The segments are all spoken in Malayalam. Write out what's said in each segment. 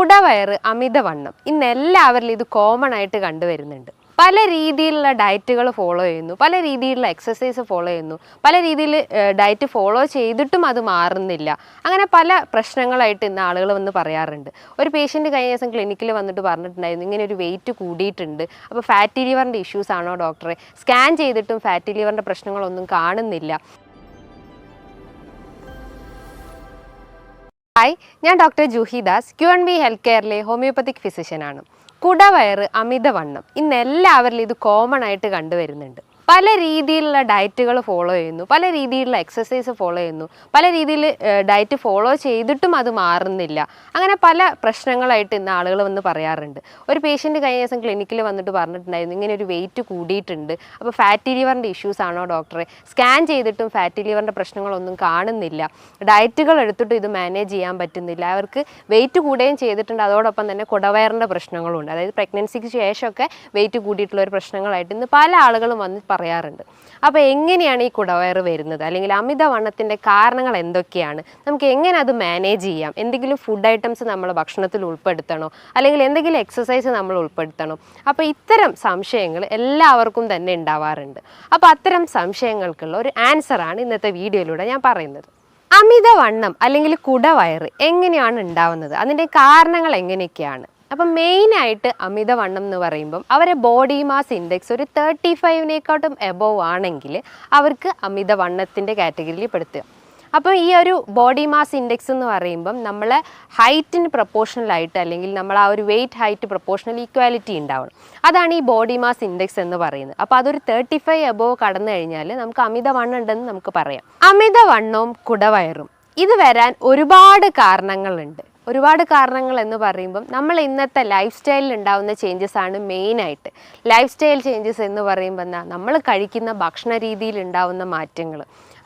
കുടവയറ്, അമിതവണ്ണം ഇന്ന് എല്ലാവരിലും ഇത് കോമൺ ആയിട്ട് കണ്ടുവരുന്നുണ്ട്. പല രീതിയിലുള്ള ഡയറ്റുകൾ ഫോളോ ചെയ്യുന്നു, പല രീതിയിലുള്ള എക്സസൈസ് ഫോളോ ചെയ്യുന്നു, പല രീതിയിൽ ഡയറ്റ് ഫോളോ ചെയ്തിട്ടും അത് മാറുന്നില്ല. അങ്ങനെ പല പ്രശ്നങ്ങളായിട്ട് ഇന്ന് ആളുകൾ വന്ന് പറയാറുണ്ട്. ഒരു പേഷ്യൻറ്റ് കഴിഞ്ഞ ദിവസം ക്ലിനിക്കിൽ വന്നിട്ട് പറഞ്ഞിട്ടുണ്ടായിരുന്നു, ഇങ്ങനെ ഒരു വെയിറ്റ് കൂടിയിട്ടുണ്ട്, അപ്പോൾ ഫാറ്റി ലിവറിൻ്റെ ഇഷ്യൂസ് ആണോ ഡോക്ടറെ? സ്കാൻ ചെയ്തിട്ടും ഫാറ്റി ലിവറിൻ്റെ പ്രശ്നങ്ങളൊന്നും കാണുന്നില്ല. ഹായ്, ഞാൻ doctor Juhi Das, Q&B health കെയറിലെ ഹോമിയോപ്പത്തിക് ഫിസിഷ്യനാണ്. കുടവയറ്, അമിതവണ്ണം ഇന്ന് എല്ലാവരിലും ഇത് കോമൺ ആയിട്ട് കണ്ടുവരുന്നുണ്ട്. പല രീതിയിലുള്ള ഡയറ്റുകൾ ഫോളോ ചെയ്യുന്നു, പല രീതിയിലുള്ള എക്സസൈസ് ഫോളോ ചെയ്യുന്നു, പല രീതിയിൽ ഡയറ്റ് ഫോളോ ചെയ്തിട്ടും അത് മാറുന്നില്ല. അങ്ങനെ പല പ്രശ്നങ്ങളായിട്ട് ഇന്ന് ആളുകൾ വന്ന് പറയാറുണ്ട്. ഒരു പേഷ്യൻറ്റ് കഴിഞ്ഞ ദിവസം ക്ലിനിക്കിൽ വന്നിട്ട് പറഞ്ഞിട്ടുണ്ടായിരുന്നു, ഇങ്ങനെ ഒരു വെയിറ്റ് കൂടിയിട്ടുണ്ട്, അപ്പോൾ ഫാറ്റി ലിവറിൻ്റെ ഇഷ്യൂസ് ആണോ ഡോക്ടറെ? സ്കാൻ ചെയ്തിട്ടും ഫാറ്റി ലിവറിൻ്റെ പ്രശ്നങ്ങളൊന്നും കാണുന്നില്ല, ഡയറ്റുകൾ എടുത്തിട്ടും ഇത് മാനേജ് ചെയ്യാൻ പറ്റുന്നില്ല. അവർക്ക് വെയിറ്റ് കൂടുകയും ചെയ്തിട്ടുണ്ട്, അതോടൊപ്പം തന്നെ കുടവയറിൻ്റെ പ്രശ്നങ്ങളുണ്ട്. അതായത് പ്രഗ്നൻസിക്ക് ശേഷമൊക്കെ വെയിറ്റ് കൂടിയിട്ടുള്ള ഒരു പ്രശ്നങ്ങളായിട്ട് ഇന്ന് പല ആളുകളും വന്ന് പറയാറുണ്ട്. അപ്പോൾ എങ്ങനെയാണ് ഈ കുടവയറ് വരുന്നത്, അല്ലെങ്കിൽ അമിതവണ്ണത്തിൻ്റെ കാരണങ്ങൾ എന്തൊക്കെയാണ്, നമുക്ക് എങ്ങനെ അത് മാനേജ് ചെയ്യാം? എന്തെങ്കിലും ഫുഡ് ഐറ്റംസ് നമ്മൾ ഭക്ഷണത്തിൽ ഉൾപ്പെടുത്തണോ, അല്ലെങ്കിൽ എന്തെങ്കിലും എക്സസൈസ് നമ്മൾ ഉൾപ്പെടുത്തണോ? അപ്പോൾ ഇത്തരം സംശയങ്ങൾ എല്ലാവർക്കും തന്നെ ഉണ്ടാവാറുണ്ട്. അപ്പോൾ അത്തരം സംശയങ്ങൾക്കുള്ള ഒരു ആൻസറാണ് ഇന്നത്തെ വീഡിയോയിലൂടെ ഞാൻ പറയുന്നത്. അമിതവണ്ണം അല്ലെങ്കിൽ കുടവയറ് എങ്ങനെയാണ് ഉണ്ടാവുന്നത്, അതിൻ്റെ കാരണങ്ങൾ എങ്ങനെയൊക്കെയാണ്? അപ്പം മെയിനായിട്ട് അമിതവണ്ണം എന്ന് പറയുമ്പം അവരെ ബോഡി മാസ് ഇൻഡെക്സ് ഒരു 35-നേക്കാട്ടും എബോവ് ആണെങ്കിൽ അവർക്ക് അമിതവണ്ണത്തിൻ്റെ കാറ്റഗറിയിൽ പെടുത്തുക. അപ്പോൾ ഈ ഒരു ബോഡി മാസ് ഇൻഡെക്സ് എന്ന് പറയുമ്പം നമ്മൾ ഹൈറ്റിന് പ്രൊപ്പോർഷണലായിട്ട്, അല്ലെങ്കിൽ നമ്മൾ ആ ഒരു വെയിറ്റ് ഹൈറ്റ് പ്രൊപ്പോർഷണൽ ഈക്വാലിറ്റി ഉണ്ടാവണം. അതാണ് ഈ ബോഡി മാസ് ഇൻഡെക്സ് എന്ന് പറയുന്നത്. അപ്പോൾ അതൊരു 35 എബോവ് കടന്നു കഴിഞ്ഞാൽ നമുക്ക് അമിതവണ്ണം ഉണ്ടെന്ന് നമുക്ക് പറയാം. അമിതവണ്ണവും കുടവയറും ഇത് വരാൻ ഒരുപാട് കാരണങ്ങളുണ്ട്. ഒരുപാട് കാരണങ്ങൾ എന്ന് പറയുമ്പം നമ്മൾ ഇന്നത്തെ ലൈഫ് സ്റ്റൈലിൽ ഉണ്ടാകുന്ന ചേഞ്ചസ് ആണ് മെയിനായിട്ട്. ലൈഫ് സ്റ്റൈൽ ചേഞ്ചസ് എന്ന് പറയുമ്പോൾ നമ്മൾ കഴിക്കുന്ന ഭക്ഷണ രീതിയിൽ ഉണ്ടാകുന്ന മാറ്റങ്ങൾ.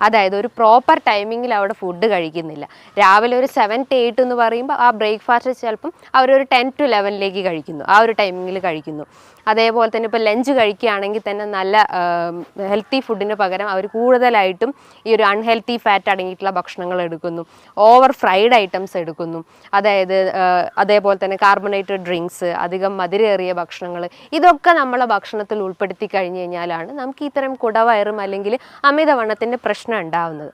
അതായത് ഒരു പ്രോപ്പർ ടൈമിങ്ങിൽ അവിടെ ഫുഡ് കഴിക്കുന്നില്ല. രാവിലെ ഒരു 7 to 8 എന്ന് പറയുമ്പോൾ ആ ബ്രേക്ക്ഫാസ്റ്റ് ചിലപ്പം അവരൊരു 10 to 11 കഴിക്കുന്നു, ആ ഒരു ടൈമിങ്ങിൽ കഴിക്കുന്നു. അതേപോലെ തന്നെ ഇപ്പോൾ ലഞ്ച് കഴിക്കുകയാണെങ്കിൽ തന്നെ നല്ല ഹെൽത്തി ഫുഡിന് പകരം അവർ കൂടുതലായിട്ടും ഈ ഒരു അൺഹെൽത്തി ഫാറ്റ് അടങ്ങിയിട്ടുള്ള ഭക്ഷണങ്ങൾ എടുക്കുന്നു, ഓവർ ഫ്രൈഡ് ഐറ്റംസ് എടുക്കുന്നു. അതായത് അതേപോലെ തന്നെ കാർബണേറ്റഡ് ഡ്രിങ്ക്സ്, അധികം മധുരേറിയ ഭക്ഷണങ്ങൾ, ഇതൊക്കെ നമ്മളെ ഭക്ഷണത്തിൽ ഉൾപ്പെടുത്തി കഴിഞ്ഞ് കഴിഞ്ഞാലാണ് നമുക്ക് ഇത്തരം കുടവയറും അല്ലെങ്കിൽ അമിതവണ്ണത്തിൻ്റെ പ്രശ്നം ഉണ്ടാവുന്നത്.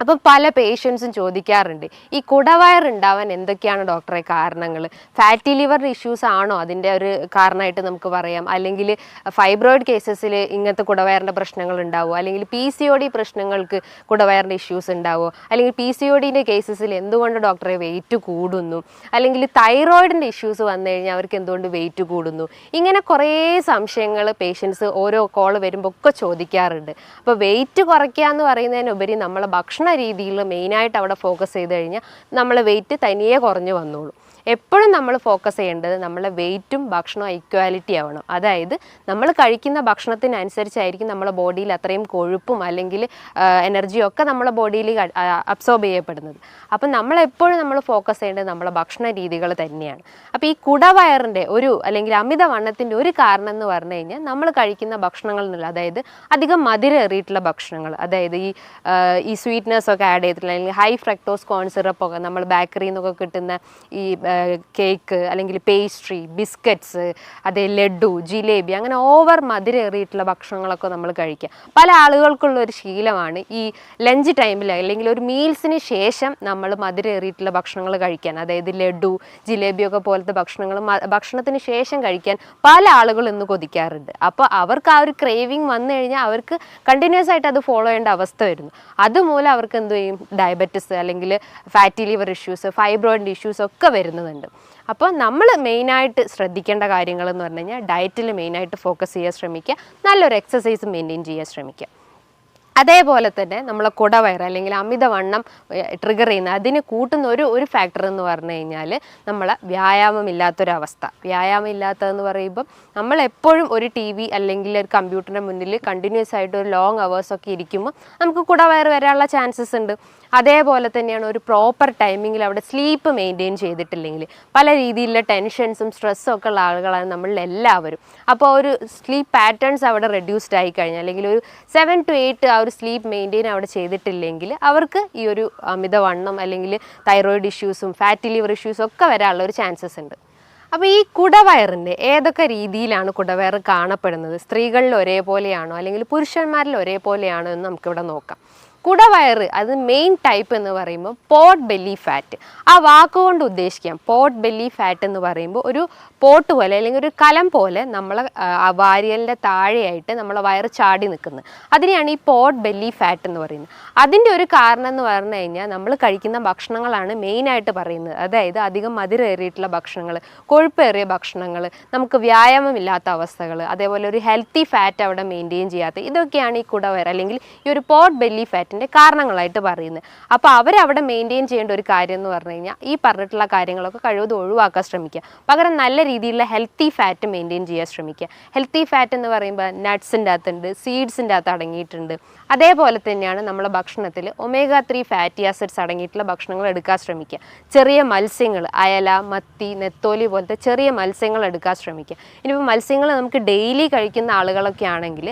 അപ്പം പല പേഷ്യൻസും ചോദിക്കാറുണ്ട്, ഈ കുടവയർ ഉണ്ടാവാൻ എന്തൊക്കെയാണ് ഡോക്ടറെ കാരണങ്ങൾ? ഫാറ്റി ലിവർ ഇഷ്യൂസ് ആണോ അതിൻ്റെ ഒരു കാരണമായിട്ട് നമുക്ക് പറയാം? അല്ലെങ്കിൽ ഫൈബ്രോയിഡ് കേസസിൽ ഇങ്ങനത്തെ കുടവയറിൻ്റെ പ്രശ്നങ്ങൾ ഉണ്ടാവുമോ? അല്ലെങ്കിൽ PCOD പ്രശ്നങ്ങൾക്ക് കുടവയറിൻ്റെ ഇഷ്യൂസ് ഉണ്ടാവുമോ? അല്ലെങ്കിൽ PCODൻ്റെ കേസസിൽ എന്തുകൊണ്ട് ഡോക്ടറെ വെയിറ്റ് കൂടുന്നു? അല്ലെങ്കിൽ തൈറോയിഡിൻ്റെ ഇഷ്യൂസ് വന്നു കഴിഞ്ഞാൽ അവർക്ക് എന്തുകൊണ്ട് വെയിറ്റ് കൂടുന്നു? ഇങ്ങനെ കുറേ സംശയങ്ങൾ പേഷ്യൻസ് ഓരോ കോൾ വരുമ്പോൾ ഒക്കെ ചോദിക്കാറുണ്ട്. അപ്പോൾ വെയിറ്റ് കുറയ്ക്കുക എന്ന് പറയുന്നതിനുപരി നമ്മളെ ഭക്ഷണ രീതിയിൽ മെയിനായിട്ട് അവിടെ ഫോക്കസ് ചെയ്ത് കഴിഞ്ഞാൽ നമ്മളെ വെയിറ്റ് തനിയെ കുറഞ്ഞു വന്നോളൂ. എപ്പോഴും നമ്മൾ ഫോക്കസ് ചെയ്യേണ്ടത് നമ്മളെ വെയിറ്റും ഭക്ഷണവും ഈക്വാലിറ്റി ആവണം. അതായത് നമ്മൾ കഴിക്കുന്ന ഭക്ഷണത്തിനനുസരിച്ചായിരിക്കും നമ്മളെ ബോഡിയിൽ അത്രയും കൊഴുപ്പും അല്ലെങ്കിൽ എനർജിയും ഒക്കെ നമ്മളെ ബോഡിയിൽ അബ്സോർബ് ചെയ്യപ്പെടുന്നത്. അപ്പം നമ്മളെപ്പോഴും നമ്മൾ ഫോക്കസ് ചെയ്യേണ്ടത് നമ്മളെ ഭക്ഷണ രീതികൾ തന്നെയാണ്. അപ്പോൾ ഈ കുടവയറിൻ്റെ അല്ലെങ്കിൽ അമിതവണ്ണത്തിൻ്റെ ഒരു കാരണം എന്ന് പറഞ്ഞു കഴിഞ്ഞാൽ നമ്മൾ കഴിക്കുന്ന ഭക്ഷണങ്ങൾ എന്നുള്ള, അതായത് അധികം മധുരേറിയിട്ടുള്ള ഭക്ഷണങ്ങൾ, അതായത് ഈ സ്വീറ്റ്നെസ് ഒക്കെ ആഡ് ചെയ്തിട്ടുള്ള, അല്ലെങ്കിൽ ഹൈ ഫ്രക്ടോസ് കോൺ സിറപ്പൊക്കെ നമ്മൾ ബേക്കറിയിൽ നിന്നൊക്കെ കിട്ടുന്ന ഈ കേക്ക്, അല്ലെങ്കിൽ പേസ്ട്രി, ബിസ്ക്കറ്റ്സ്, അതേ ലഡു, ജിലേബി, അങ്ങനെ ഓവർ മധുരേറിയിട്ടുള്ള ഭക്ഷണങ്ങളൊക്കെ നമ്മൾ കഴിക്കുക. പല ആളുകൾക്കുള്ളൊരു ശീലമാണ് ഈ ലഞ്ച് ടൈമിൽ അല്ലെങ്കിൽ ഒരു മീൽസിന് ശേഷം നമ്മൾ മധുരേറിയിട്ടുള്ള ഭക്ഷണങ്ങൾ കഴിക്കാൻ, അതായത് ലഡു, ജിലേബിയൊക്കെ പോലത്തെ ഭക്ഷണങ്ങൾ ഭക്ഷണത്തിന് ശേഷം കഴിക്കാൻ പല ആളുകളും ഇന്ന് കൊതിക്കാറുണ്ട്. അപ്പോൾ അവർക്ക് ആ ഒരു ക്രേവിങ് വന്നു കഴിഞ്ഞാൽ അവർക്ക് കണ്ടിന്യൂസ് ആയിട്ട് അത് ഫോളോ ചെയ്യേണ്ട അവസ്ഥ വരുന്നു. അതുമൂലം അവർക്ക് എന്ത് ചെയ്യും, ഡയബറ്റിസ്, അല്ലെങ്കിൽ fatty liver issues, fibroid issues ഒക്കെ വരുന്നുണ്ട്. അപ്പോൾ നമ്മൾ മെയിനായിട്ട് ശ്രദ്ധിക്കേണ്ട കാര്യങ്ങൾ എന്ന് പറഞ്ഞു കഴിഞ്ഞാൽ ഡയറ്റിൽ മെയിനായിട്ട് ഫോക്കസ് ചെയ്യാൻ ശ്രമിക്കുക, നല്ലൊരു എക്സസൈസ് മെയിൻറ്റെയിൻ ചെയ്യാൻ ശ്രമിക്കുക. അതേപോലെ തന്നെ നമ്മളെ കുടവയർ അല്ലെങ്കിൽ അമിതവണ്ണം ട്രിഗർ ചെയ്യുന്ന അതിന് കൂട്ടുന്ന ഒരു ഫാക്ടർ എന്ന് പറഞ്ഞു കഴിഞ്ഞാൽ നമ്മളെ വ്യായാമമില്ലാത്തൊരവസ്ഥ. വ്യായാമം ഇല്ലാത്തതെന്ന് പറയുമ്പം നമ്മളെപ്പോഴും ഒരു TV അല്ലെങ്കിൽ ഒരു കമ്പ്യൂട്ടറിൻ്റെ മുന്നിൽ കണ്ടിന്യൂസ് ആയിട്ട് ഒരു ലോങ് അവേഴ്സൊക്കെ ഇരിക്കുമ്പോൾ നമുക്ക് കുടവയർ വരാനുള്ള ചാൻസസ് ഉണ്ട്. അതേപോലെ തന്നെയാണ് ഒരു പ്രോപ്പർ ടൈമിങ്ങിൽ അവിടെ സ്ലീപ്പ് മെയിൻറ്റെയിൻ ചെയ്തിട്ടില്ലെങ്കിൽ പല രീതിയിലുള്ള ടെൻഷൻസും സ്ട്രെസ്സും ഒക്കെ ഉള്ള ആളുകളാണ് നമ്മളിൽ എല്ലാവരും. അപ്പോൾ ഒരു സ്ലീപ്പ് പാറ്റേൺസ് അവിടെ റെഡ്യൂസ്ഡ് ആയി കഴിഞ്ഞാൽ അല്ലെങ്കിൽ ഒരു 7 to 8 ആ ഒരു സ്ലീപ്പ് മെയിൻറ്റെയിൻ അവിടെ ചെയ്തിട്ടില്ലെങ്കിൽ അവർക്ക് ഈ ഒരു അമിതവണ്ണം അല്ലെങ്കിൽ തൈറോയിഡ് ഇഷ്യൂസും ഫാറ്റി ലിവർ ഇഷ്യൂസും ഒക്കെ വരാനുള്ള ഒരു ചാൻസസ് ഉണ്ട്. അപ്പോൾ ഈ കുടവയറിൻ്റെ ഏതൊക്കെ രീതിയിലാണ് കുടവയർ കാണപ്പെടുന്നത്, സ്ത്രീകളിൽ ഒരേപോലെയാണോ അല്ലെങ്കിൽ പുരുഷന്മാരിൽ ഒരേപോലെയാണോ എന്ന് നമുക്കിവിടെ നോക്കാം. കുടവയറ് അത് മെയിൻ ടൈപ്പ് എന്ന് പറയുമ്പോൾ പോട്ട് ബെല്ലി ഫാറ്റ്. ആ വാക്കുകൊണ്ട് ഉദ്ദേശിക്കാം പോട്ട് ബെല്ലി ഫാറ്റ് എന്ന് പറയുമ്പോൾ ഒരു പോട്ട് പോലെ അല്ലെങ്കിൽ ഒരു കലം പോലെ നമ്മളെ വാരിയലിൻ്റെ താഴെയായിട്ട് നമ്മളെ വയറ് ചാടി നിൽക്കുന്നത്. അതിനെയാണ് ഈ പോട്ട് ബെല്ലി ഫാറ്റ് എന്ന് പറയുന്നത്. അതിൻ്റെ ഒരു കാരണം എന്ന് പറഞ്ഞു കഴിഞ്ഞാൽ നമ്മൾ കഴിക്കുന്ന ഭക്ഷണങ്ങളാണ് മെയിനായിട്ട് പറയുന്നത്. അതായത് അധികം മധുരേറിയിട്ടുള്ള ഭക്ഷണങ്ങൾ, കൊഴുപ്പേറിയ ഭക്ഷണങ്ങൾ, നമുക്ക് വ്യായാമമില്ലാത്ത അവസ്ഥകൾ, അതേപോലെ ഒരു ഹെൽത്തി ഫാറ്റ് അവിടെ മെയിൻറ്റെയിൻ ചെയ്യാത്ത, ഇതൊക്കെയാണ് ഈ കുടവയർ അല്ലെങ്കിൽ ഈ ഒരു പോട്ട് ബെല്ലി ഫാറ്റ് കാരണങ്ങളായിട്ട് പറയുന്നത്. അപ്പോൾ അവരവിടെ മെയിൻറ്റെയിൻ ചെയ്യേണ്ട ഒരു കാര്യം എന്ന് പറഞ്ഞു കഴിഞ്ഞാൽ ഈ പറഞ്ഞിട്ടുള്ള കാര്യങ്ങളൊക്കെ കഴിവതും ഒഴിവാക്കാൻ ശ്രമിക്കുക. പകരം നല്ല രീതിയിലുള്ള ഹെൽത്തി ഫാറ്റ് മെയിൻറ്റെയിൻ ചെയ്യാൻ ശ്രമിക്കുക. ഹെൽത്തി ഫാറ്റ് എന്ന് പറയുമ്പോൾ നട്ട്സിൻ്റെ അകത്തുണ്ട്, സീഡ്സിൻ്റെ അകത്ത് അടങ്ങിയിട്ടുണ്ട്. അതേപോലെ തന്നെയാണ് നമ്മളെ ഭക്ഷണത്തിൽ omega-3 ഫാറ്റി ആസിഡ്സ് അടങ്ങിയിട്ടുള്ള ഭക്ഷണങ്ങൾ എടുക്കാൻ ശ്രമിക്കുക. ചെറിയ മത്സ്യങ്ങൾ, അയല, മത്തി, നെത്തോലി പോലത്തെ ചെറിയ മത്സ്യങ്ങൾ എടുക്കാൻ ശ്രമിക്കുക. ഇനിയിപ്പോൾ മത്സ്യങ്ങൾ നമുക്ക് ഡെയിലി കഴിക്കുന്ന ആളുകളൊക്കെ ആണെങ്കിൽ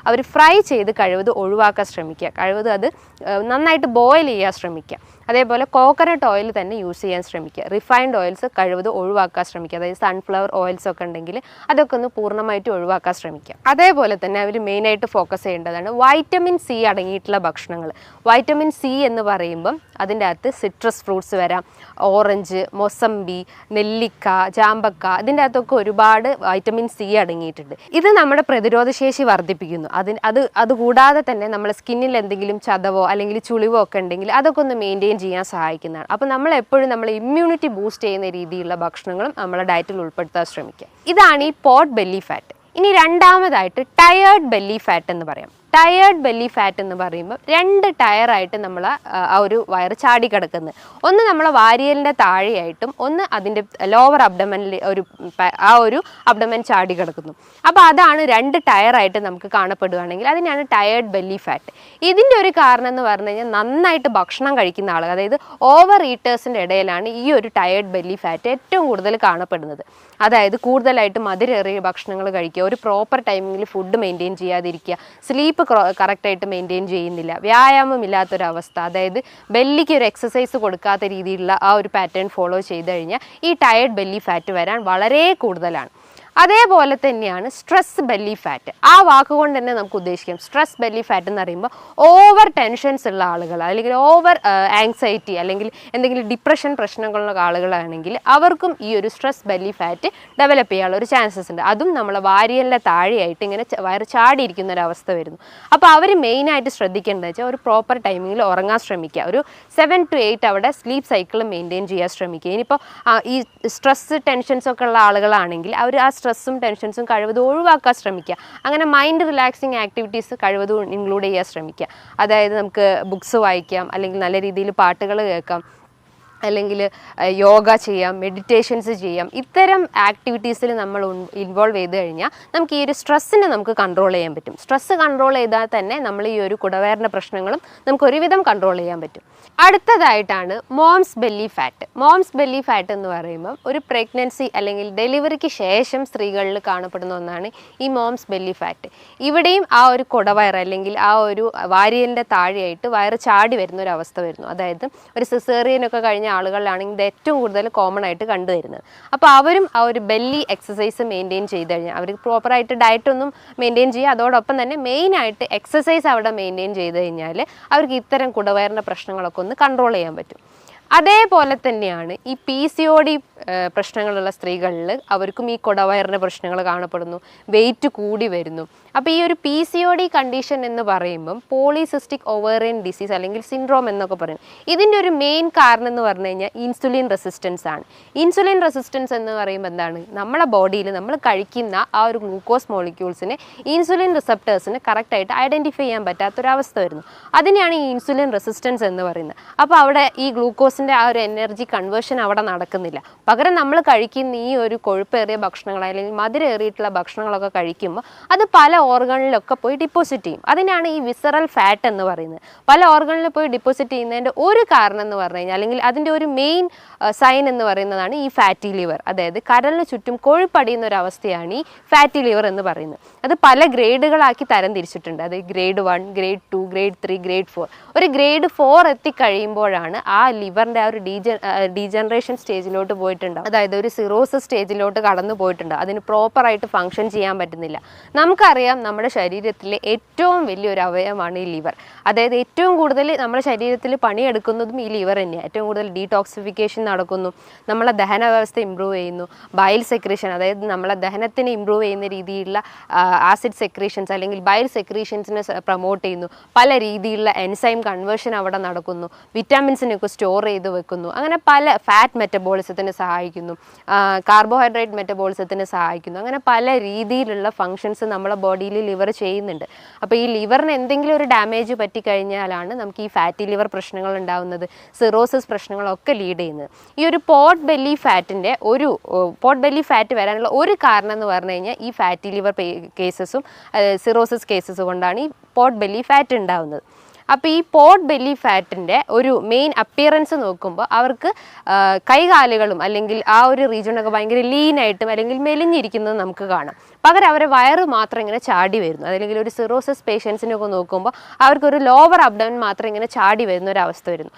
അവർ ഫ്രൈ ചെയ്ത് കഴിവതും ഒഴിവാക്കാൻ ശ്രമിക്കുക. കഴിവതും അത് നന്നായിട്ട് ബോയിൽ ചെയ്യാൻ ശ്രമിക്കുക. അതേപോലെ കോക്കനട്ട് ഓയിൽ തന്നെ യൂസ് ചെയ്യാൻ ശ്രമിക്കുക. റിഫൈൻഡ് ഓയിൽസ് കഴിവതും ഒഴിവാക്കാൻ ശ്രമിക്കുക. അതായത് സൺഫ്ലവർ ഓയിൽസ് ഒക്കെ ഉണ്ടെങ്കിൽ അതൊക്കെ ഒന്ന് പൂർണ്ണമായിട്ട് ഒഴിവാക്കാൻ ശ്രമിക്കുക. അതേപോലെ തന്നെ അവർ മെയിനായിട്ട് ഫോക്കസ് ചെയ്യേണ്ടതാണ് വൈറ്റമിൻ സി അടങ്ങിയിട്ടുള്ള ഭക്ഷണങ്ങൾ. വൈറ്റമിൻ സി എന്ന് പറയുമ്പം അതിൻ്റെ അകത്ത് സിട്രസ് ഫ്രൂട്ട്സ് വരാം, ഓറഞ്ച്, മൊസമ്പി, നെല്ലിക്ക, ജാമ്പക്ക, ഇതിൻ്റെ അകത്തൊക്കെ ഒരുപാട് വൈറ്റമിൻ സി അടങ്ങിയിട്ടുണ്ട്. ഇത് നമ്മുടെ പ്രതിരോധശേഷി വർദ്ധിപ്പിക്കുന്നു. അതുകൂടാതെ തന്നെ നമ്മുടെ സ്കിന്നിൽ എന്തെങ്കിലും ചതവോ അല്ലെങ്കിൽ ചുളിവോ ഒക്കെ ഉണ്ടെങ്കിൽ അതൊക്കെ ഒന്ന് മെയിൻറ്റെയിൻ ചെയ്യാൻ സഹായിക്കുന്നതാണ്. അപ്പോൾ നമ്മൾ എപ്പോഴും നമ്മൾ ഇമ്മ്യൂണിറ്റി ബൂസ്റ്റ് ചെയ്യുന്ന രീതിയിലുള്ള ഭക്ഷണങ്ങളും നമ്മുടെ ഡയറ്റിൽ ഉൾപ്പെടുത്താൻ ശ്രമിക്കുക. ഇതാണ് ഈ പോട്ട് ബെല്ലി ഫാറ്റ്. ഇനി രണ്ടാമതായിട്ട് ടയേർഡ് ബെല്ലി ഫാറ്റ് എന്ന് പറയാം. ടയേർഡ് ബെല്ലി ഫാറ്റ് എന്ന് പറയുമ്പോൾ 2 ടയറായിട്ട് നമ്മൾ ആ ഒരു വയറ് ചാടി കിടക്കുന്നത്. ഒന്ന് നമ്മളെ വാരിയലിൻ്റെ താഴെയായിട്ടും ഒന്ന് അതിൻ്റെ ലോവർ അബ്ഡമനിൽ ആ ഒരു അബ്ഡമൻ ചാടി കിടക്കുന്നു. അപ്പോൾ അതാണ് 2 ടയറായിട്ട് നമുക്ക് കാണപ്പെടുകയാണെങ്കിൽ അതിനാണ് ടയേർഡ് ബെല്ലി ഫാറ്റ്. ഇതിൻ്റെ ഒരു കാരണം എന്ന് പറഞ്ഞു കഴിഞ്ഞാൽ നന്നായിട്ട് ഭക്ഷണം കഴിക്കുന്ന ആളുകൾ, അതായത് ഓവർ ഈറ്റേഴ്സിൻ്റെ ഇടയിലാണ് ഈ ഒരു ടയേർഡ് ബെല്ലി ഫാറ്റ് ഏറ്റവും കൂടുതൽ കാണപ്പെടുന്നത്. അതായത് കൂടുതലായിട്ട് മധുരേറിയ ഭക്ഷണങ്ങൾ കഴിക്കുക, ഒരു പ്രോപ്പർ ടൈമിങ്ങിൽ ഫുഡ് മെയിൻറ്റെയിൻ ചെയ്യാതിരിക്കുക, സ്ലീപ്പ് കറക്റ്റായിട്ട് മെയിൻറ്റെയിൻ ചെയ്യുന്നില്ല, വ്യായാമമില്ലാത്തൊരവസ്ഥ, അതായത് ബെല്ലിക്ക് ഒരു എക്സസൈസ് കൊടുക്കാത്ത രീതിയിലുള്ള ആ ഒരു പാറ്റേൺ ഫോളോ ചെയ്ത് കഴിഞ്ഞാൽ ഈ ടയേർഡ് ബെല്ലി ഫാറ്റ് വരാൻ വളരെ കൂടുതലാണ്. അതേപോലെ തന്നെയാണ് സ്ട്രെസ് ബെല്ലി ഫാറ്റ്. ആ വാക്കുകൊണ്ട് തന്നെ നമുക്ക് ഉദ്ദേശിക്കാം. സ്ട്രെസ് ബെല്ലി ഫാറ്റ് എന്ന് പറയുമ്പോൾ ഓവർ ടെൻഷൻസ് ഉള്ള ആളുകൾ അല്ലെങ്കിൽ ഓവർ ആങ്സൈറ്റി അല്ലെങ്കിൽ എന്തെങ്കിലും ഡിപ്രഷൻ പ്രശ്നങ്ങളുള്ള ആളുകളാണെങ്കിൽ അവർക്കും ഈ ഒരു സ്ട്രെസ് ബെല്ലി ഫാറ്റ് ഡെവലപ്പ് ചെയ്യാനുള്ള ഒരു ചാൻസസ് ഉണ്ട്. അതും നമ്മളെ വാരിയലിൻ്റെ താഴെയായിട്ട് ഇങ്ങനെ വയറ് ചാടിയിരിക്കുന്ന ഒരവസ്ഥ വരുന്നു. അപ്പോൾ അവർ മെയിനായിട്ട് ശ്രദ്ധിക്കേണ്ടത് വെച്ചാൽ ഒരു പ്രോപ്പർ ടൈമിങ്ങിൽ ഉറങ്ങാൻ ശ്രമിക്കുക. ഒരു 7 to 8 അവിടെ സ്ലീപ്പ് സൈക്കിൾ മെയിൻറ്റെയിൻ ചെയ്യാൻ ശ്രമിക്കുക. ഇനിയിപ്പോൾ ഈ സ്ട്രെസ് ടെൻഷൻസ് ഒക്കെ ഉള്ള ആളുകളാണെങ്കിൽ അവർ ആ സ്ട്രെസ്സും ടെൻഷൻസും കഴിവതും ഒഴിവാക്കാൻ ശ്രമിക്കുക. അങ്ങനെ മൈൻഡ് റിലാക്സിങ് ആക്ടിവിറ്റീസ് കഴിവതും ഇൻക്ലൂഡ് ചെയ്യാൻ ശ്രമിക്കുക. അതായത് നമുക്ക് ബുക്സ് വായിക്കാം, അല്ലെങ്കിൽ നല്ല രീതിയിൽ പാട്ടുകൾ കേൾക്കാം, അല്ലെങ്കിൽ യോഗ ചെയ്യാം, മെഡിറ്റേഷൻസ് ചെയ്യാം. ഇത്തരം ആക്ടിവിറ്റീസിൽ നമ്മൾ ഇൻവോൾവ് ചെയ്ത് കഴിഞ്ഞാൽ നമുക്ക് ഈ ഒരു സ്ട്രെസ്സിനെ നമുക്ക് കൺട്രോൾ ചെയ്യാൻ പറ്റും. സ്ട്രെസ്സ് കൺട്രോൾ ചെയ്താൽ തന്നെ നമ്മൾ ഈ ഒരു കുടവയറിൻ്റെ പ്രശ്നങ്ങളും നമുക്ക് ഒരുവിധം കൺട്രോൾ ചെയ്യാൻ പറ്റും. അടുത്തതായിട്ടാണ് moms belly fat. Moms belly fat എന്ന് പറയുമ്പോൾ ഒരു പ്രഗ്നൻസി അല്ലെങ്കിൽ ഡെലിവറിക്ക് ശേഷം സ്ത്രീകളിൽ കാണപ്പെടുന്ന ഒന്നാണ് ഈ മോംസ് ബെല്ലി ഫാറ്റ്. ഇവിടെയും ആ ഒരു കുടവയർ അല്ലെങ്കിൽ ആ ഒരു വാരിയലിൻ്റെ താഴെയായിട്ട് വയറ് ചാടി വരുന്ന ഒരു അവസ്ഥ വരുന്നു. അതായത് ഒരു സിസേറിയനൊക്കെ കഴിഞ്ഞ ആളുകളിലാണെങ്കിൽ ഇത് ഏറ്റവും കൂടുതൽ കോമൺ ആയിട്ട് കണ്ടുവരുന്നത്. അപ്പോൾ അവരും ആ ഒരു ബെല്ലി എക്സസൈസ് മെയിൻറ്റെയിൻ ചെയ്ത് കഴിഞ്ഞാൽ അവർ പ്രോപ്പറായിട്ട് ഡയറ്റൊന്നും മെയിൻറ്റെയിൻ ചെയ്യുക, അതോടൊപ്പം തന്നെ മെയിനായിട്ട് എക്സസൈസ് അവിടെ മെയിൻറ്റെയിൻ ചെയ്ത് കഴിഞ്ഞാൽ അവർക്ക് ഇത്തരം കുടവയറിൻ്റെ പ്രശ്നങ്ങളൊക്കെ ഒന്ന് കൺട്രോൾ ചെയ്യാൻ പറ്റും. അതേപോലെ തന്നെയാണ് ഈ PCOD പ്രശ്നങ്ങളുള്ള സ്ത്രീകളിൽ അവർക്കും ഈ കുടവയറിൻ്റെ പ്രശ്നങ്ങൾ കാണപ്പെടുന്നു, വെയിറ്റ് കൂടി വരുന്നു. അപ്പോൾ ഈ ഒരു PCOD കണ്ടീഷൻ എന്ന് പറയുമ്പം പോളിസിസ്റ്റിക് ഒവേറിയൻ ഡിസീസ് അല്ലെങ്കിൽ സിൻഡ്രോം എന്നൊക്കെ പറയും. ഇതിൻ്റെ ഒരു മെയിൻ കാരണം എന്ന് പറഞ്ഞു കഴിഞ്ഞാൽ ഇൻസുലിൻ റെസിസ്റ്റൻസ് ആണ്. ഇൻസുലിൻ റെസിസ്റ്റൻസ് എന്ന് പറയുമ്പോൾ എന്താണ്, നമ്മളെ ബോഡിയിൽ നമ്മൾ കഴിക്കുന്ന ആ ഒരു ഗ്ലൂക്കോസ് മോളിക്യൂൾസിനെ ഇൻസുലിൻ റിസപ്റ്റേഴ്സിന് കറക്റ്റായിട്ട് ഐഡൻറ്റിഫൈ ചെയ്യാൻ പറ്റാത്തൊരവസ്ഥ വരുന്നു. അതിനെയാണ് ഈ ഇൻസുലിൻ റെസിസ്റ്റൻസ് എന്ന് പറയുന്നത്. അപ്പോൾ അവിടെ ഈ ഗ്ലൂക്കോസിൻ്റെ സെൽസിൻ്റെ ആ ഒരു എനർജി കൺവേർഷൻ അവിടെ നടക്കുന്നില്ല. പകരം നമ്മൾ കഴിക്കുന്ന ഈ ഒരു കൊഴുപ്പേറിയ ഭക്ഷണങ്ങൾ അല്ലെങ്കിൽ മധുരേറിയിട്ടുള്ള ഭക്ഷണങ്ങളൊക്കെ കഴിക്കുമ്പോൾ അത് പല ഓർഗണിലൊക്കെ പോയി ഡിപ്പോസിറ്റ് ചെയ്യും. അതിനാണ് ഈ വിസറൽ ഫാറ്റ് എന്ന് പറയുന്നത്. പല ഓർഗണിൽ പോയി ഡിപ്പോസിറ്റ് ചെയ്യുന്നതിൻ്റെ ഒരു കാരണം എന്ന് പറഞ്ഞു കഴിഞ്ഞാൽ, അല്ലെങ്കിൽ അതിൻ്റെ ഒരു മെയിൻ സൈൻ എന്ന് പറയുന്നതാണ് ഈ ഫാറ്റി ലിവർ. അതായത് കരളിന് ചുറ്റും കൊഴുപ്പടിയുന്ന ഒരു അവസ്ഥയാണ് ഈ ഫാറ്റി ലിവർ എന്ന് പറയുന്നത്. അത് പല ഗ്രേഡുകളാക്കി തരം തിരിച്ചിട്ടുണ്ട്. അത് ഗ്രേഡ് 1, ഗ്രേഡ് 2, ഗ്രേഡ് 3, ഗ്രേഡ് 4. ഒരു ഗ്രേഡ് 4 എത്തിക്കഴിയുമ്പോഴാണ് ആ ലിവറിൻ്റെ ആ ഒരു ഡീജനറേഷൻ സ്റ്റേജിലോട്ട് പോയിട്ടുണ്ട്. അതായത് ഒരു സിറോസിസ് സ്റ്റേജിലോട്ട് കടന്നു പോയിട്ടുണ്ട്. അതിന് പ്രോപ്പറായിട്ട് ഫങ്ഷൻ ചെയ്യാൻ പറ്റുന്നില്ല. നമുക്കറിയാം നമ്മുടെ ശരീരത്തിലെ ഏറ്റവും വലിയൊരു അവയവമാണ് ഈ ലിവർ. അതായത് ഏറ്റവും കൂടുതൽ നമ്മുടെ ശരീരത്തിൽ പണിയെടുക്കുന്നതും ഈ ലിവർ തന്നെയാണ്. ഏറ്റവും കൂടുതൽ ഡീടോക്സിഫിക്കേഷൻ നടക്കുന്നു, നമ്മളെ ദഹന വ്യവസ്ഥ ഇമ്പ്രൂവ് ചെയ്യുന്നു, ബൈൽ സെക്രീഷൻ അതായത് നമ്മളെ ദഹനത്തിനെ ഇമ്പ്രൂവ് ചെയ്യുന്ന രീതിയിലുള്ള ആസിഡ് സെക്രീഷൻസ് അല്ലെങ്കിൽ ബൈൽ സെക്രീഷൻസിനെ പ്രൊമോട്ട് ചെയ്യുന്നു, പല രീതിയിലുള്ള എൻസൈം കൺവേർഷൻ അവിടെ നടക്കുന്നു, വിറ്റാമിൻസിനൊക്കെ സ്റ്റോർ ചെയ്ത് വെക്കുന്നു, അങ്ങനെ പല ഫാറ്റ് മെറ്റബോളിസത്തിന് സഹായിക്കുന്നു, കാർബോഹൈഡ്രേറ്റ് മെറ്റബോളിസത്തിന് സഹായിക്കുന്നു. അങ്ങനെ പല രീതിയിലുള്ള ഫങ്ഷൻസ് നമ്മളെ ബോഡിയിൽ ലിവർ ചെയ്യുന്നുണ്ട്. അപ്പോൾ ഈ ലിവറിന് എന്തെങ്കിലും ഒരു ഡാമേജ് പറ്റിക്കഴിഞ്ഞാലാണ് നമുക്ക് ഈ ഫാറ്റി ലിവർ പ്രശ്നങ്ങൾ ഉണ്ടാകുന്നത്, സിറോസിസ് പ്രശ്നങ്ങളൊക്കെ ലീഡ് ചെയ്യുന്നത്. ഈ ഒരു പോട്ട് ബെല്ലി ഫാറ്റ് വരാനുള്ള ഒരു കാരണം എന്ന് പറഞ്ഞു കഴിഞ്ഞാൽ ഈ ഫാറ്റി ലിവർ കേസസും സിറോസിസ് കേസസ് കൊണ്ടാണ് ഈ പോട്ട് ബെല്ലി ഫാറ്റ് ഉണ്ടാകുന്നത്. അപ്പോൾ ഈ പോട്ട് ബെല്ലി ഫാറ്റിൻ്റെ ഒരു മെയിൻ അപ്പിയറൻസ് നോക്കുമ്പോൾ അവർക്ക് കൈകാലുകളും അല്ലെങ്കിൽ ആ ഒരു റീജിയണൊക്കെ ഭയങ്കര ലീനായിട്ടും അല്ലെങ്കിൽ മെലിഞ്ഞിരിക്കുന്നത് നമുക്ക് കാണാം. പകരം അവരെ വയറ് മാത്രം ഇങ്ങനെ ചാടി വരുന്നു. അല്ലെങ്കിൽ ഒരു സിറോസിസ് പേഷ്യൻസിനൊക്കെ നോക്കുമ്പോൾ അവർക്കൊരു ലോവർ അബ്ഡമൻ മാത്രം ഇങ്ങനെ ചാടി വരുന്ന ഒരു അവസ്ഥ വരുന്നു.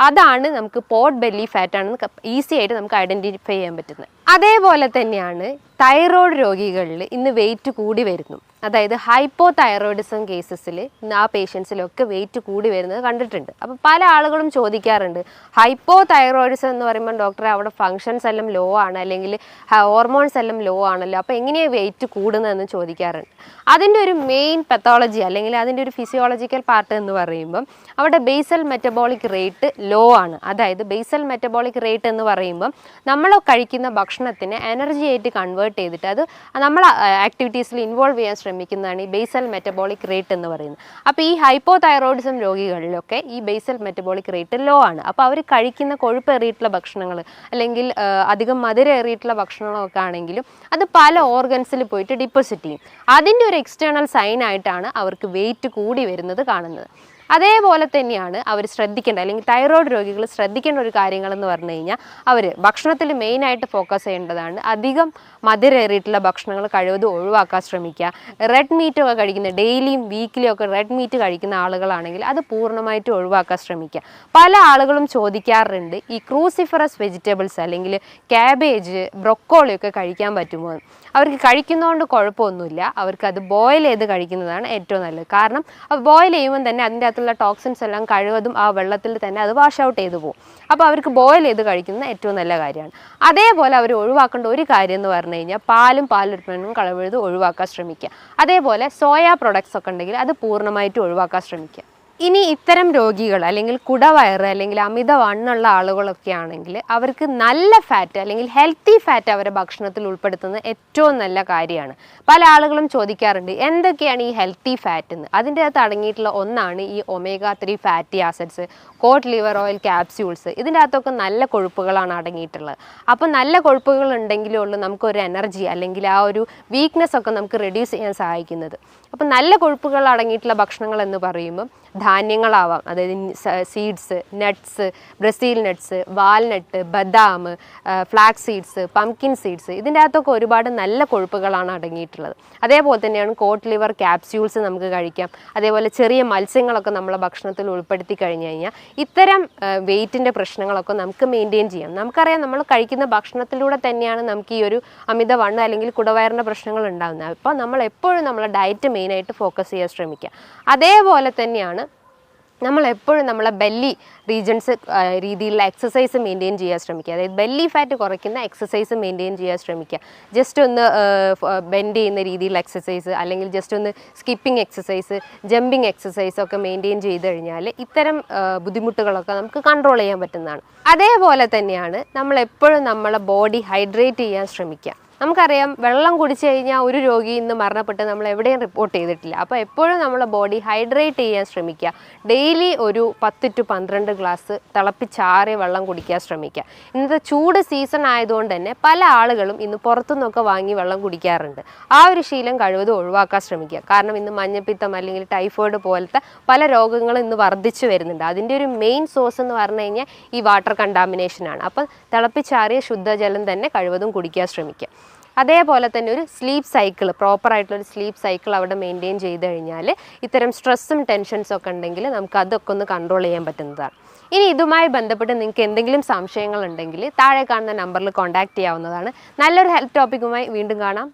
അതാണ് നമുക്ക് പോട്ട് ബെല്ലി ഫാറ്റ് ആണെന്ന് ഈസി ആയിട്ട് നമുക്ക് ഐഡൻറ്റിഫൈ ചെയ്യാൻ പറ്റുന്നത്. അതേപോലെ തന്നെയാണ് തൈറോയ്ഡ് രോഗികളിൽ ഇന്ന് വെയിറ്റ് കൂടി വരുന്നു. അതായത് ഹൈപ്പോ തൈറോയിഡിസം കേസസിൽ ആ പേഷ്യൻസിലൊക്കെ വെയിറ്റ് കൂടി വരുന്നത് കണ്ടിട്ടുണ്ട്. അപ്പോൾ പല ആളുകളും ചോദിക്കാറുണ്ട്, ഹൈപ്പോ തൈറോയിഡിസം എന്ന് പറയുമ്പോൾ ഡോക്ടറെ അവിടെ ഫങ്ഷൻസ് എല്ലാം ലോ ആണ്, അല്ലെങ്കിൽ ഹോർമോൺസ് എല്ലാം ലോ ആണല്ലോ, അപ്പോൾ എങ്ങനെയാണ് വെയിറ്റ് കൂടുന്നതെന്ന് ചോദിക്കാറുണ്ട്. അതിൻ്റെ ഒരു മെയിൻ പെത്തോളജി അല്ലെങ്കിൽ അതിൻ്റെ ഒരു ഫിസിയോളജിക്കൽ പാർട്ട് എന്ന് പറയുമ്പം അവിടെ ബേസൽ മെറ്റബോളിക് റേറ്റ് ലോ ആണ്. അതായത് ബേസൽ മെറ്റബോളിക് റേറ്റ് എന്ന് പറയുമ്പം നമ്മൾ കഴിക്കുന്ന ഭക്ഷണത്തിനെ എനർജി ആയിട്ട് കൺവേർട്ട് ചെയ്തിട്ട് അത് നമ്മൾ ആക്ടിവിറ്റീസിൽ ഇൻവോൾവ് ചെയ്യാൻ ശ്രമിക്കുന്നതാണ് ഈ ബേസൽ മെറ്റബോളിക് റേറ്റ് എന്ന് പറയുന്നത്. അപ്പോൾ ഈ ഹൈപ്പോ തൈറോയിഡിസം രോഗികളിലൊക്കെ ഈ ബേസൽ മെറ്റബോളിക് റേറ്റ് ലോ ആണ്. അപ്പോൾ അവർ കഴിക്കുന്ന കൊഴുപ്പേറിയിട്ടുള്ള ഭക്ഷണങ്ങൾ അല്ലെങ്കിൽ അധികം മധുരേറിയിട്ടുള്ള ഭക്ഷണങ്ങളൊക്കെ ആണെങ്കിലും അത് പല ഓർഗൻസിൽ പോയിട്ട് ഡിപ്പോസിറ്റ് ചെയ്യും. അതിൻ്റെ ഒരു എക്സ്റ്റേണൽ സൈൻ ആയിട്ടാണ് അവർക്ക് വെയിറ്റ് കൂടി വരുന്നത് കാണുന്നത്. അതേപോലെ തന്നെയാണ് അവർ ശ്രദ്ധിക്കേണ്ട അല്ലെങ്കിൽ തൈറോയ്ഡ് രോഗികൾ ശ്രദ്ധിക്കേണ്ട ഒരു കാര്യങ്ങളെന്ന് പറഞ്ഞു കഴിഞ്ഞാൽ അവർ ഭക്ഷണത്തിൽ മെയിനായിട്ട് ഫോക്കസ് ചെയ്യേണ്ടതാണ് അധികം മധുരേറിയിട്ടുള്ള ഭക്ഷണങ്ങൾ കഴിവതും ഒഴിവാക്കാൻ ശ്രമിക്കുക. റെഡ് മീറ്റ് ഒക്കെ കഴിക്കുന്ന ഡെയിലിയും വീക്കിലിയും ഒക്കെ റെഡ് മീറ്റ് കഴിക്കുന്ന ആളുകളാണെങ്കിൽ അത് പൂർണ്ണമായിട്ട് ഒഴിവാക്കാൻ ശ്രമിക്കുക. പല ആളുകളും ചോദിക്കാറുണ്ട് ഈ ക്രൂസിഫറസ് വെജിറ്റബിൾസ് അല്ലെങ്കിൽ ക്യാബേജ്, ബ്രൊക്കോളി ഒക്കെ കഴിക്കാൻ പറ്റുമോ? അവർക്ക് കഴിക്കുന്നതുകൊണ്ട് കുഴപ്പമൊന്നുമില്ല, അവർക്കത് ബോയിൽ ചെയ്ത് കഴിക്കുന്നതാണ് ഏറ്റവും നല്ലത്. കാരണം ബോയിൽ ചെയ്യുമ്പോൾ തന്നെ അതിൻ്റെ അകത്തുള്ള ടോക്സിൻസ് എല്ലാം കഴിവതും ആ വെള്ളത്തിൽ തന്നെ അത് വാഷ് ഔട്ട് ചെയ്തു പോകും. അപ്പോൾ അവർക്ക് ബോയിൽ ചെയ്ത് കഴിക്കുന്നത് ഏറ്റവും നല്ല കാര്യമാണ്. അതേപോലെ അവർ ഒഴിവാക്കേണ്ട ഒരു കാര്യം എന്ന് പറഞ്ഞു കഴിഞ്ഞാൽ പാലുൽപ്പന്നങ്ങളും കഴിവതും ഒഴിവാക്കാൻ ശ്രമിക്കുക. അതേപോലെ സോയാ പ്രൊഡക്ട്സ് ഒക്കെ ഉണ്ടെങ്കിൽ അത് പൂർണ്ണമായിട്ടും ഒഴിവാക്കാൻ ശ്രമിക്കുക. ഇനി ഇത്തരം രോഗികൾ അല്ലെങ്കിൽ കുടവയറ് അല്ലെങ്കിൽ അമിതവണ്ണമുള്ള ആളുകളൊക്കെ ആണെങ്കിൽ അവർക്ക് നല്ല ഫാറ്റ് അല്ലെങ്കിൽ ഹെൽത്തി ഫാറ്റ് അവരുടെ ഭക്ഷണത്തിൽ ഉൾപ്പെടുത്തുന്നത് ഏറ്റവും നല്ല കാര്യമാണ്. പല ആളുകളും ചോദിക്കാറുണ്ട് എന്തൊക്കെയാണ് ഈ ഹെൽത്തി ഫാറ്റ് എന്ന്. അതിൻ്റെ അകത്ത് അടങ്ങിയിട്ടുള്ള ഒന്നാണ് ഈ omega-3 fatty acids, coat liver oil capsules. ഇതിൻ്റെ അകത്തൊക്കെ നല്ല കൊഴുപ്പുകളാണ് അടങ്ങിയിട്ടുള്ളത്. അപ്പോൾ നല്ല കൊഴുപ്പുകൾ ഉണ്ടെങ്കിലേ ഉള്ളൂ നമുക്കൊരു എനർജി അല്ലെങ്കിൽ ആ ഒരു വീക്ക്നെസ് ഒക്കെ നമുക്ക് റെഡ്യൂസ് ചെയ്യാൻ സഹായിക്കുന്നത്. അപ്പോൾ നല്ല കൊഴുപ്പുകൾ അടങ്ങിയിട്ടുള്ള ഭക്ഷണങ്ങൾ എന്ന് പറയുമ്പം ധാന്യങ്ങളാവാം, അതായത് seeds, nuts, Brazil nuts, walnut, ബദാം, ഫ്ലാക്സ് സീഡ്സ്, പംകിൻ സീഡ്സ്. ഇതിൻ്റെ അകത്തൊക്കെ ഒരുപാട് നല്ല കൊഴുപ്പുകളാണ് അടങ്ങിയിട്ടുള്ളത്. അതേപോലെ തന്നെയാണ് കോട്ട് ലിവർ ക്യാപ്സ്യൂൾസ് നമുക്ക് കഴിക്കാം. അതേപോലെ ചെറിയ മത്സ്യങ്ങളൊക്കെ നമ്മളെ ഭക്ഷണത്തിൽ ഉൾപ്പെടുത്തി കഴിഞ്ഞ് കഴിഞ്ഞാൽ ഇത്തരം വെയിറ്റിൻ്റെ പ്രശ്നങ്ങളൊക്കെ നമുക്ക് മെയിൻറ്റെയിൻ ചെയ്യാം. നമുക്കറിയാം നമ്മൾ കഴിക്കുന്ന ഭക്ഷണത്തിലൂടെ തന്നെയാണ് നമുക്ക് ഈ ഒരു അമിതവണ്ണം അല്ലെങ്കിൽ കുടവയറിൻ്റെ പ്രശ്നങ്ങൾ ഉണ്ടാകുന്നത്. അപ്പോൾ നമ്മൾ എപ്പോഴും നമ്മളെ ഡയറ്റ് മെയിനായിട്ട് ഫോക്കസ് ചെയ്യാൻ ശ്രമിക്കുക. അതേപോലെ തന്നെയാണ് നമ്മളെപ്പോഴും നമ്മളെ ബെല്ലി റീജൻസ് രീതിയിലുള്ള എക്സസൈസ് മെയിൻറ്റെയിൻ ചെയ്യാൻ ശ്രമിക്കുക. അതായത് ബെല്ലി ഫാറ്റ് കുറയ്ക്കുന്ന എക്സസൈസ് മെയിൻറ്റെയിൻ ചെയ്യാൻ ശ്രമിക്കുക. ജസ്റ്റ് ഒന്ന് ബെൻഡ് ചെയ്യുന്ന രീതിയിലുള്ള എക്സസൈസ് അല്ലെങ്കിൽ ജസ്റ്റ് ഒന്ന് സ്കിപ്പിംഗ് എക്സസൈസ്, ജമ്പിങ് എക്സസൈസ് ഒക്കെ മെയിൻറ്റെയിൻ ചെയ്ത് കഴിഞ്ഞാൽ ഇത്തരം ബുദ്ധിമുട്ടുകളൊക്കെ നമുക്ക് കൺട്രോൾ ചെയ്യാൻ പറ്റുന്നതാണ്. അതേപോലെ തന്നെയാണ് നമ്മളെപ്പോഴും നമ്മളെ ബോഡി ഹൈഡ്രേറ്റ് ചെയ്യാൻ ശ്രമിക്കുക. നമുക്കറിയാം വെള്ളം കുടിച്ചു കഴിഞ്ഞാൽ ഒരു രോഗി ഇന്ന് മരണപ്പെട്ട് നമ്മൾ എവിടെയും റിപ്പോർട്ട് ചെയ്തിട്ടില്ല. അപ്പോൾ എപ്പോഴും നമ്മുടെ ബോഡി ഹൈഡ്രേറ്റ് ചെയ്യാൻ ശ്രമിക്കുക. ഡെയിലി ഒരു 10 to 12 ഗ്ലാസ് തിളപ്പിച്ചാറിയ വെള്ളം കുടിക്കാൻ ശ്രമിക്കുക. ഇന്നത്തെ ചൂട് സീസൺ ആയതുകൊണ്ട് തന്നെ പല ആളുകളും ഇന്ന് പുറത്തുനിന്നൊക്കെ വാങ്ങി വെള്ളം കുടിക്കാറുണ്ട്. ആ ഒരു ശീലം കഴിവതും ഒഴിവാക്കാൻ ശ്രമിക്കുക. കാരണം ഇന്ന് മഞ്ഞപ്പിത്തം അല്ലെങ്കിൽ ടൈഫോയിഡ് പോലത്തെ പല രോഗങ്ങളും ഇന്ന് വർദ്ധിച്ചു വരുന്നുണ്ട്. അതിൻ്റെ ഒരു മെയിൻ സോഴ്സ് എന്ന് പറഞ്ഞു കഴിഞ്ഞാൽ ഈ വാട്ടർ കണ്ടാമിനേഷനാണ്. അപ്പം തിളപ്പിച്ചാറിയ ശുദ്ധജലം തന്നെ കഴിവതും കുടിക്കാൻ ശ്രമിക്കുക. അതേപോലെ തന്നെ ഒരു സ്ലീപ്പ് സൈക്കിൾ, പ്രോപ്പറായിട്ടുള്ളൊരു സ്ലീപ്പ് സൈക്കിൾ അവിടെ മെയിൻറ്റെയിൻ ചെയ്ത് കഴിഞ്ഞാൽ ഇത്തരം സ്ട്രെസ്സും ടെൻഷൻസും ഒക്കെ ഉണ്ടെങ്കിൽ നമുക്ക് അതൊക്കെ ഒന്ന് കൺട്രോൾ ചെയ്യാൻ പറ്റുന്നതാണ്. ഇനി ഇതുമായി ബന്ധപ്പെട്ട് നിങ്ങൾക്ക് എന്തെങ്കിലും സംശയങ്ങളുണ്ടെങ്കിൽ താഴെ കാണുന്ന നമ്പറിൽ കോൺടാക്റ്റ് ചെയ്യാവുന്നതാണ്. നല്ലൊരു ഹെൽത്ത് ടോപ്പിക്കുമായി വീണ്ടും കാണാം.